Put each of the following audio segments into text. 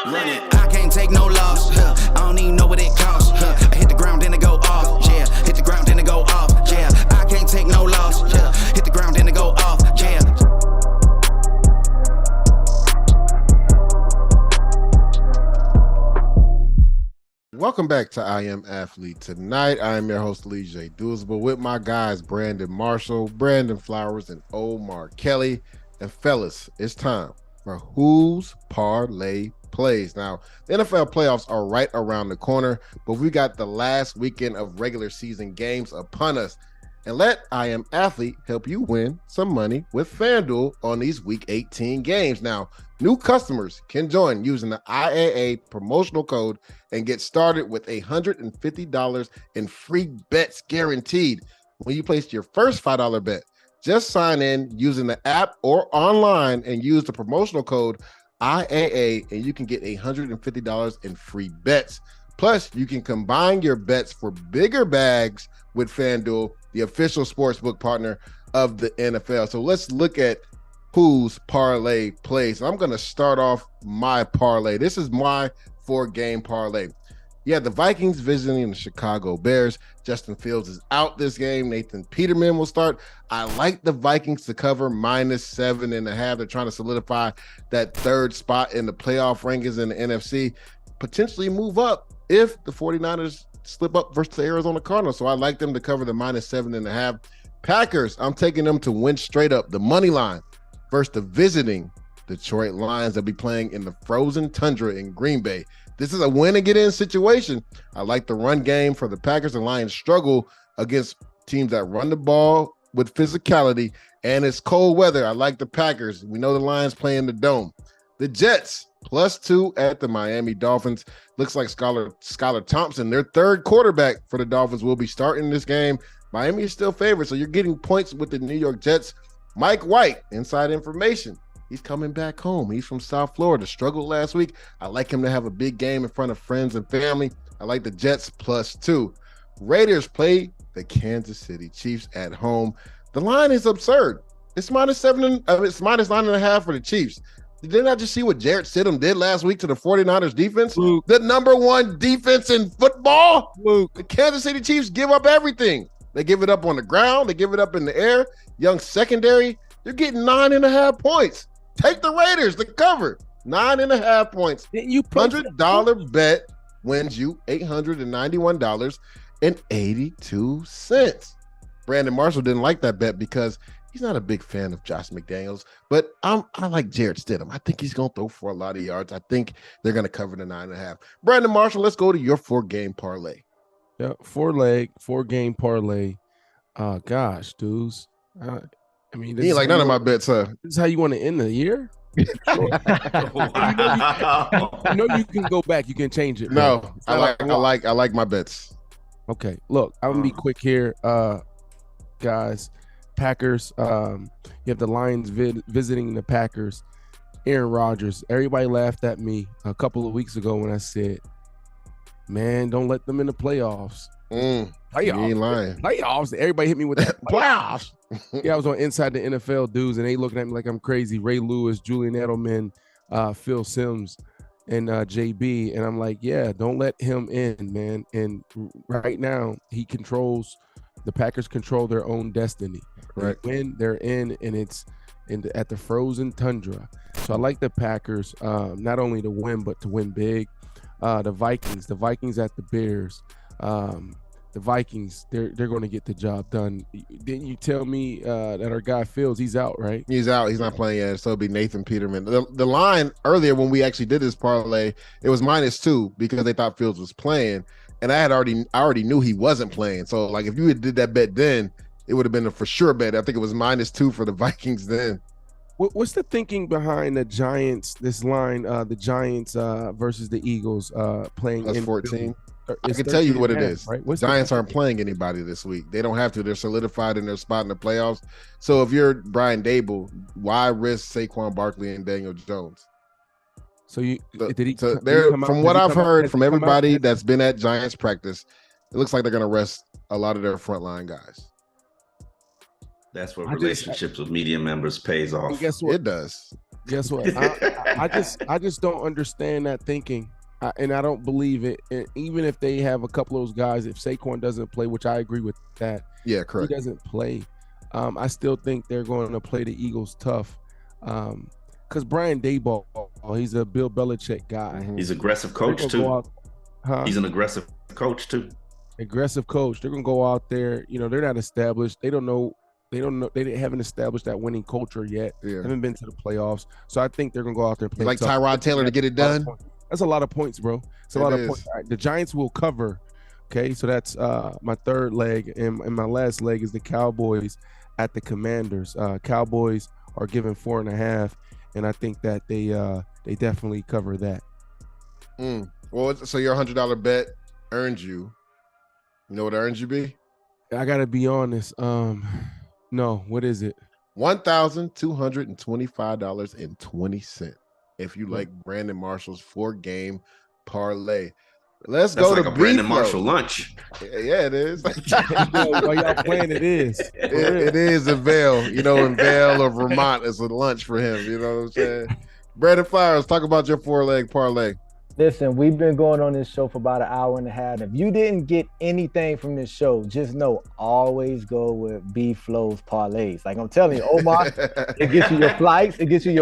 Run it. I can't take no loss. I don't even know what it costs. I hit the ground, then it go off. Yeah, hit the ground, then it go off. Yeah, I can't take no loss. Yeah, hit the ground, then it go off. Yeah. Welcome back to I Am Athlete Tonight. I am your host, Lee J. Doosable, with my guys, Brandon Marshall, Brandon Flowers, and Omar Kelly. And fellas, it's time for Who's Parlay Plays. Now, the NFL playoffs are right around the corner, but we got the last weekend of regular season games upon us. And let I Am Athlete help you win some money with FanDuel on these Week 18 games. Now, new customers can join using the IAA promotional code and get started with $150 in free bets guaranteed when you place your first $5 bet. Just sign in using the app or online and use the promotional code IAA, and you can get $150 in free bets. Plus, you can combine your bets for bigger bags with FanDuel, the official sportsbook partner of the NFL. So let's look at whose parlay plays. I'm going to start off my parlay. This is my 4-game parlay. Yeah, the Vikings visiting the Chicago Bears. Justin Fields is out this game. Nathan Peterman will start. I like the Vikings to cover -7.5. They're trying to solidify that third spot in the playoff rankings in the NFC, potentially move up if the 49ers slip up versus the Arizona Cardinals. So I like them to cover the -7.5. Packers, I'm taking them to win straight up the money line versus the visiting Detroit Lions. They'll be playing in the frozen tundra in Green Bay. This is a win and get in situation. I like the run game for the Packers. The Lions struggle against teams that run the ball with physicality, and it's cold weather. I like the Packers. We know the Lions play in the dome. The Jets, +2 at the Miami Dolphins. Looks like Skylar Thompson, their third quarterback for the Dolphins, will be starting this game. Miami is still favored, so you're getting points with the New York Jets. Mike White, inside information. He's coming back home. He's from South Florida. Struggled last week. I like him to have a big game in front of friends and family. I like the Jets +2. Raiders play the Kansas City Chiefs at home. The line is absurd. It's -7. It's -9.5 for the Chiefs. Didn't I just see what Jarrett Stidham did last week to the 49ers defense? Luke. The #1 defense in football. Luke. The Kansas City Chiefs give up everything. They give it up on the ground. They give it up in the air. Young secondary. You're getting 9.5 points. Take the Raiders to cover 9.5 points. You $100 bet wins you $891.82. Brandon Marshall didn't like that bet because he's not a big fan of Josh McDaniels, but I like Jarrett Stidham. I think he's going to throw for a lot of yards. I think they're going to cover the 9.5. Brandon Marshall, let's go to your 4-game parlay. Yeah, 4-game parlay. Gosh, dudes. I mean, He ain't like none of my bets, huh? This is how you want to end the year? You know you can go back. You can change it. No, I like my bets. Okay, look, I'm gonna be quick here, guys. Packers. You have the Lions visiting the Packers. Aaron Rodgers. Everybody laughed at me a couple of weeks ago when I said, "Man, don't let them in the playoffs." You ain't lying. Playoffs. Everybody hit me with that. Playoffs. Yeah, I was on Inside the NFL dudes, and they looking at me like I'm crazy. Ray Lewis, Julian Edelman, Phil Simms, and JB, and I'm like, yeah, don't let him in, man. And right now, the Packers control their own destiny. Right. When they're in, and it's at the frozen tundra. So I like the Packers, not only to win, but to win big. The Vikings at the Bears. The Vikings, they're going to get the job done. Didn't you tell me that our guy Fields, he's out, right? He's out. He's not playing yet. So it'll be Nathan Peterman. The line earlier when we actually did this parlay, it was -2 because they thought Fields was playing, and I already knew he wasn't playing. So like if you had did that bet then, it would have been a for sure bet. I think it was -2 for the Vikings then. What's the thinking behind the Giants? This line, the Giants versus the Eagles playing +14. I can tell you what it is. Right? Giants aren't playing anybody this week. They don't have to. They're solidified in their spot in the playoffs. So if you're Brian Dable, why risk Saquon Barkley and Daniel Jones? So from what I've heard from everybody that's been at Giants practice, it looks like they're going to rest a lot of their frontline guys. That's what relationships with media members pays off. And guess what? It does. Guess what? I just don't understand that thinking, and I don't believe it. And even if they have a couple of those guys, if Saquon doesn't play, which I agree with that, Yeah, correct. he doesn't play. I still think they're going to play the Eagles tough. Because Brian Daboll, he's a Bill Belichick guy. Mhm. He's aggressive coach too. He's an aggressive coach too. Aggressive coach. They're gonna go out there. You know, they're not established. They don't know. They haven't established that winning culture yet. Yeah. Haven't been to the playoffs. So I think they're gonna go out there and play Like tough. Tyrod Taylor to get it done. That's a lot of points, bro. It's a lot of points. All right, the Giants will cover. Okay, so that's my third leg, and my last leg is the Cowboys at the Commanders. Cowboys are given 4.5, and I think that they definitely cover that. Well, so your $100 bet earned you. You know what earned you, B? I gotta be honest. No, what is it? $1,225.20. If you like Brandon Marshall's 4-game parlay. That's go like to a Brandon Marshall lunch. Yeah, it is. While y'all playing, it is. It is in Vail. You know, in Vail or Vermont, it's a lunch for him. You know what I'm saying? Brandon Flowers, talk about your 4-leg parlay. Listen, we've been going on this show for about an hour and a half. If you didn't get anything from this show, just know, always go with B Flow's parlays. Like I'm telling you, Omar, it gets you your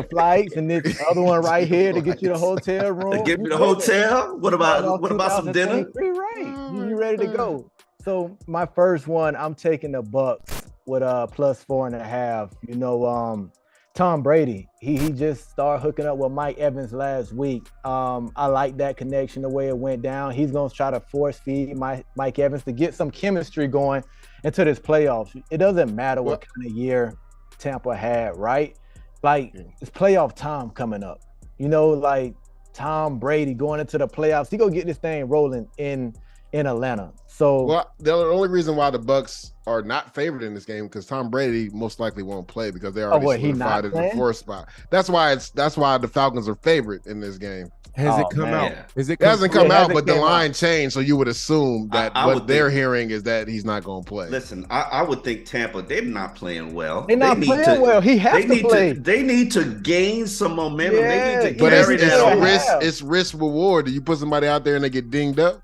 flights. And this other one right here to get you the hotel room. Get you the hotel. What about some dinner? Right, you ready to go? So my first one, I'm taking the Bucks with plus 4.5. You know, Tom Brady, he just started hooking up with Mike Evans last week. I like that connection, the way it went down. He's going to try to force feed Mike Evans to get some chemistry going into this playoffs. It doesn't matter what kind of year Tampa had, right? Like, it's playoff time coming up. You know, like Tom Brady going into the playoffs, he going to get this thing rolling in Atlanta. So the only reason why the Bucks are not favored in this game because Tom Brady most likely won't play because they already solidified at the 4th spot. That's why the Falcons are favorite in this game. Has it come out? It hasn't come out, but the line changed, so you would assume that what they're hearing is that he's not going to play. Listen, I would think Tampa, they're not playing well. They're not playing well. He has to play. They need to gain some momentum. Yeah, they need to carry that on. It's risk reward. Do you put somebody out there and they get dinged up?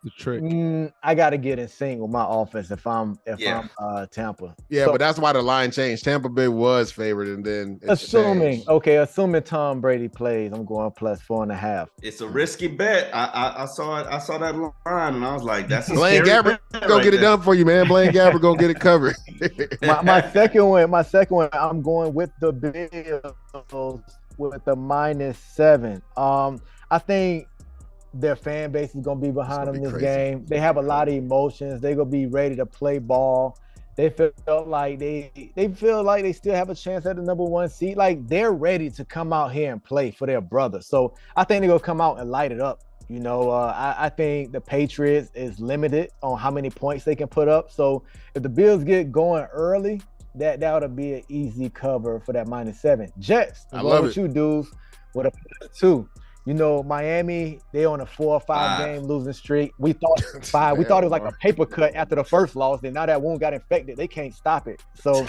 The trick. I got to get in sync with my offense if I'm Tampa. Yeah, but that's why the line changed. Tampa Bay was favored, and then assuming Tom Brady plays, I'm going plus 4.5. It's a risky bet. I saw it. I saw that line, and I was like, "That's a Blaine Gabbert go get it done for you, man. Blaine Gabbert go get it covered." my second one, I'm going with the Bills with the -7. I think their fan base is going to be behind them this game. They have a lot of emotions. They're going to be ready to play ball. They feel like they still have a chance at the number 1 seed. Like, they're ready to come out here and play for their brother. So I think they're going to come out and light it up. You know, I think the Patriots is limited on how many points they can put up. So if the Bills get going early, that would be an easy cover for that -7. Jets, I love it. You dudes with a +2. You know, Miami, they on a 4 or 5 game losing streak. We thought 5. We thought it was like a paper cut after the first loss. Then now that wound got infected, they can't stop it. So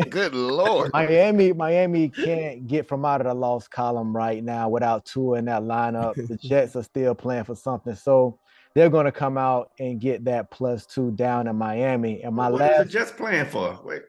good Lord. Miami can't get from out of the loss column right now without Tua in that lineup. The Jets are still playing for something. So they're going to come out and get that +2 down in Miami. And what are the Jets playing for? Wait.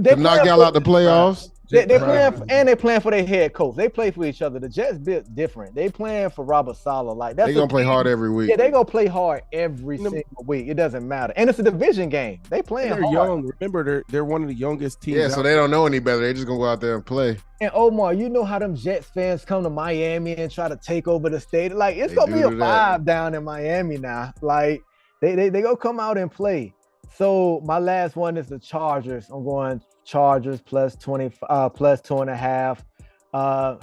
To knock y'all out the playoffs? They're playing for their head coach. They play for each other. The Jets bit different. They playing for Robert Saleh. Like they're gonna play hard every week. Yeah, they're gonna play hard every single week. It doesn't matter. And it's a division game. They playing hard. Young. Remember, they're one of the youngest teams. Yeah, so they don't know any better. They're just gonna go out there and play. And Omar, you know how them Jets fans come to Miami and try to take over the state. Like it's gonna be a vibe down in Miami now. Like they gonna come out and play. So my last one is the Chargers. I'm going Chargers plus 2.5.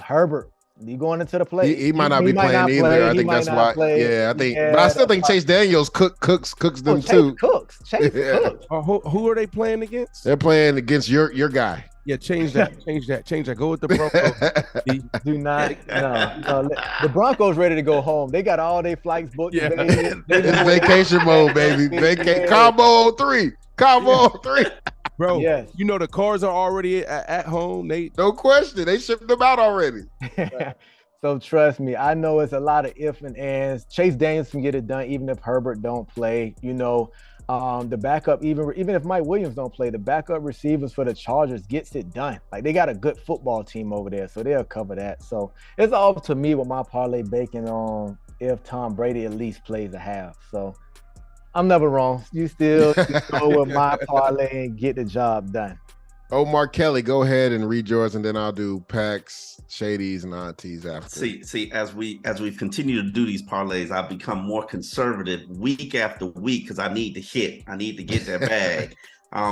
Herbert, he going into the play. He might not be playing either. I think that's why. Yeah, I think. But I still think Chase Daniels cooks them too. Chase Cooks. Who are they playing against? They're playing against your guy. Yeah, change that. Go with the Broncos. Do not. No. The Broncos ready to go home. They got all their flights booked. Yeah. It's vacation mode, baby. Combo 3. Bro, Yes. you know the cars are already at home. No question. They shipped them out already. So trust me, I know it's a lot of if and ands. Chase Daniels can get it done even if Herbert don't play. The backup, even if Mike Williams don't play, the backup receivers for the Chargers gets it done. Like, they got a good football team over there, so they'll cover that. So it's all to me with my parlay baking on if Tom Brady at least plays a half. So I'm never wrong. You still go with my parlay and get the job done. Omar Kelly, go ahead and read yours, and then I'll do packs, shadies, and aunties after. See, as we've continued to do these parlays, I've become more conservative week after week because I need to hit. I need to get that bag.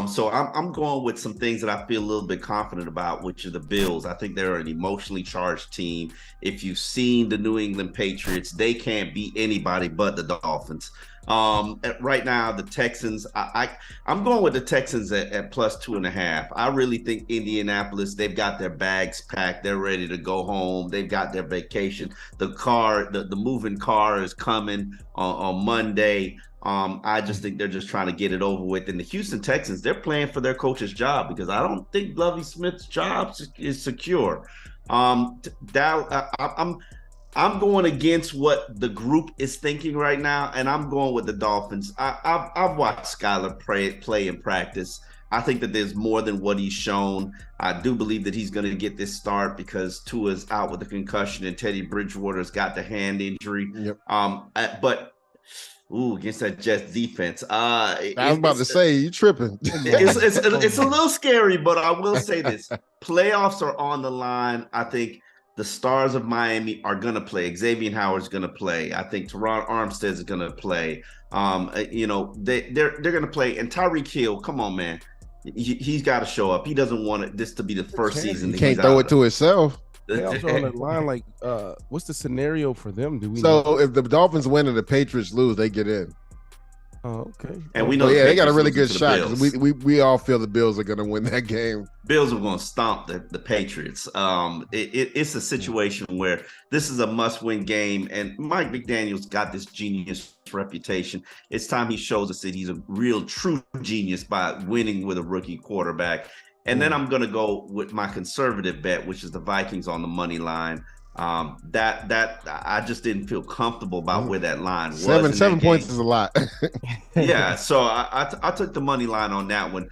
So I'm going with some things that I feel a little bit confident about, which are the Bills. I think they're an emotionally charged team. If you've seen the New England Patriots, they can't beat anybody but the Dolphins. Right now, the Texans, I'm going with the Texans at plus 2.5. I really think Indianapolis, they've got their bags packed. They're ready to go home. They've got their vacation. The moving car is coming on Monday. I just think they're just trying to get it over with. And the Houston Texans, they're playing for their coach's job because I don't think Lovie Smith's job is secure. I'm going against what the group is thinking right now, and I'm going with the Dolphins. I've watched Skylar play in practice. I think that there's more than what he's shown. I do believe that he's going to get this start because Tua's out with a concussion and Teddy Bridgewater's got the hand injury. Yep. Against that Jets defense. I was about to say, you tripping. It's a little scary, but I will say this. Playoffs are on the line. I think the Stars of Miami are going to play. Xavier Howard's going to play. I think Teron Armstead is going to play. They're going to play. And Tyreek Hill, come on, man. He's got to show up. He doesn't want this to be the first season. He can't throw it to himself. They also on the line, like, what's the scenario for them? If the Dolphins win and the Patriots lose, they get in. Oh, okay. And we know they got a really good shot. Bills. We all feel the Bills are going to win that game. Bills are going to stomp the Patriots. It's a situation where this is a must-win game, and Mike McDaniel's got this genius reputation. It's time he shows us that he's a real, true genius by winning with a rookie quarterback. And then I'm going to go with my conservative bet, which is the Vikings on the money line. That I just didn't feel comfortable about where that line was. Seven points is a lot. Yeah, so I took the money line on that one.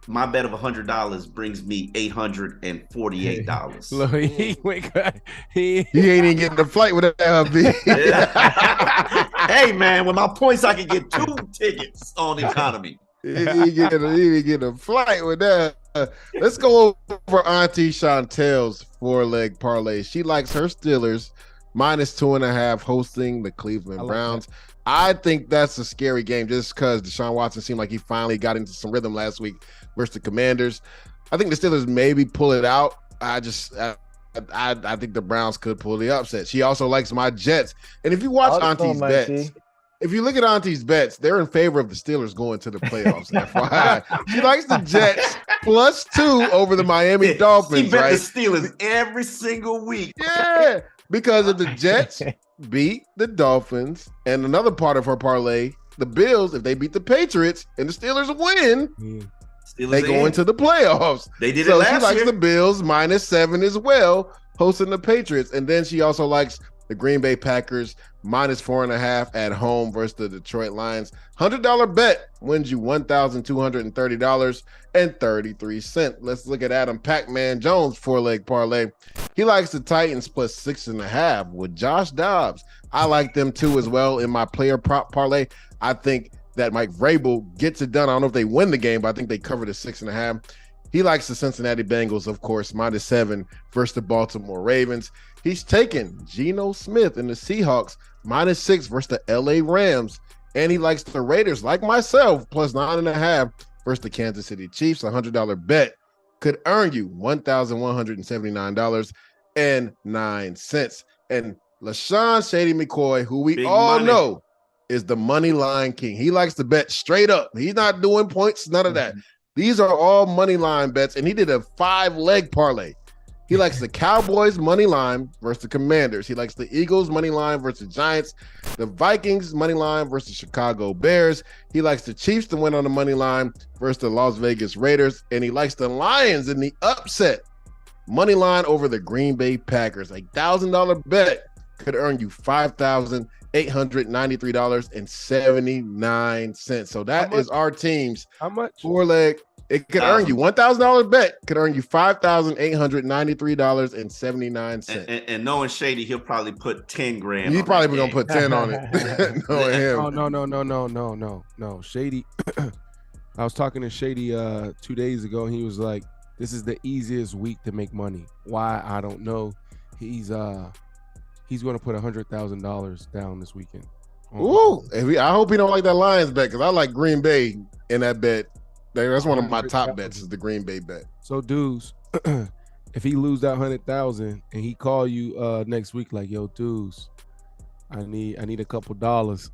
My bet of $100 brings me $848. Look, he ain't even getting the flight with that. Hey man, with my points, I can get 2 tickets on economy. He didn't get a flight with that. Let's go over Auntie Chantel's 4-leg parlay. She likes her Steelers minus 2.5 hosting the Cleveland Browns. I think that's a scary game just because Deshaun Watson seemed like he finally got into some rhythm last week versus the Commanders. I think the Steelers maybe pull it out. I think the Browns could pull the upset. She also likes my Jets. And if you watch Auntie's bets, if you look at Auntie's bets, they're in favor of the Steelers going to the playoffs. FYI, she likes the Jets +2 over the Miami Dolphins. She bet the Steelers every single week. Yeah, because if the Jets beat the Dolphins, and another part of her parlay, the Bills, if they beat the Patriots and the Steelers win, they go into the playoffs. They did it last year. So she likes the Bills -7 as well, hosting the Patriots, and then she also likes the Green Bay Packers -4.5 at home versus the Detroit Lions. $100 bet wins you $1,230.33. Let's look at Adam Pac-Man Jones' 4-leg parlay. He likes the Titans +6.5 with Josh Dobbs. I like them too as well in my player prop parlay. I think that Mike Vrabel gets it done. I don't know if they win the game, but I think they cover the 6.5. He likes the Cincinnati Bengals, of course, -7 versus the Baltimore Ravens. He's taken Geno Smith and the Seahawks -6 versus the LA Rams. And he likes the Raiders, like myself, +9.5 versus the Kansas City Chiefs. A $100 bet could earn you $1,179.09. And LaShawn Shady McCoy, who we Big all money. know is the money line king. He likes to bet straight up. He's not doing points, none of that. These are all money line bets, and he did a 5-leg parlay. He likes the Cowboys money line versus the Commanders. He likes the Eagles money line versus the Giants, the Vikings money line versus the Chicago Bears. He likes the Chiefs to win on the money line versus the Las Vegas Raiders, and he likes the Lions in the upset money line over the Green Bay Packers. A $1,000 bet could earn you $5,893.79. So that is our team's How much? 4-leg. It could earn you $1,000 bet. Could earn you $5,893.79. And knowing Shady, he'll probably put 10 grand. He's probably gonna put 10 on it. Knowing him. Oh no. Shady. I was talking to Shady 2 days ago, and he was like, "This is the easiest week to make money." Why? I don't know. He's going to put $100,000 down this weekend. Ooh! I hope he don't like that Lions bet because I like Green Bay in that bet. That's one of my top bets is the Green Bay bet. So, dudes, if he lose that 100,000 and he call you next week like, "Yo, dudes, I need a couple dollars."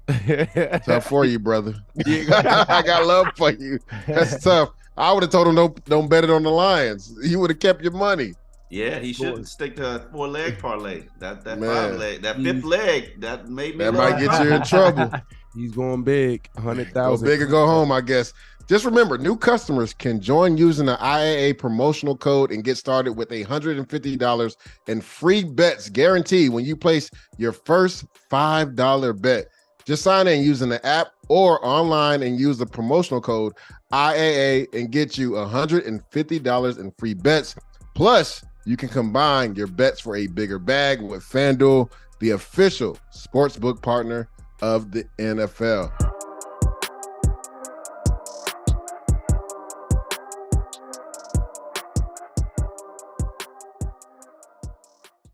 Tough for you, brother. I got love for you. That's tough. I would have told him don't bet it on the Lions. You would have kept your money. Yeah, he shouldn't stick to a 4-leg parlay. That 5-leg, that 5th leg, that might get you in trouble. He's going big, 100,000. Go big or go home, I guess. Just remember, new customers can join using the IAA promotional code and get started with $150 in free bets guaranteed when you place your first $5 bet. Just sign in using the app or online and use the promotional code IAA and get you $150 in free bets. Plus, you can combine your bets for a bigger bag with FanDuel, the official sportsbook partner of the NFL.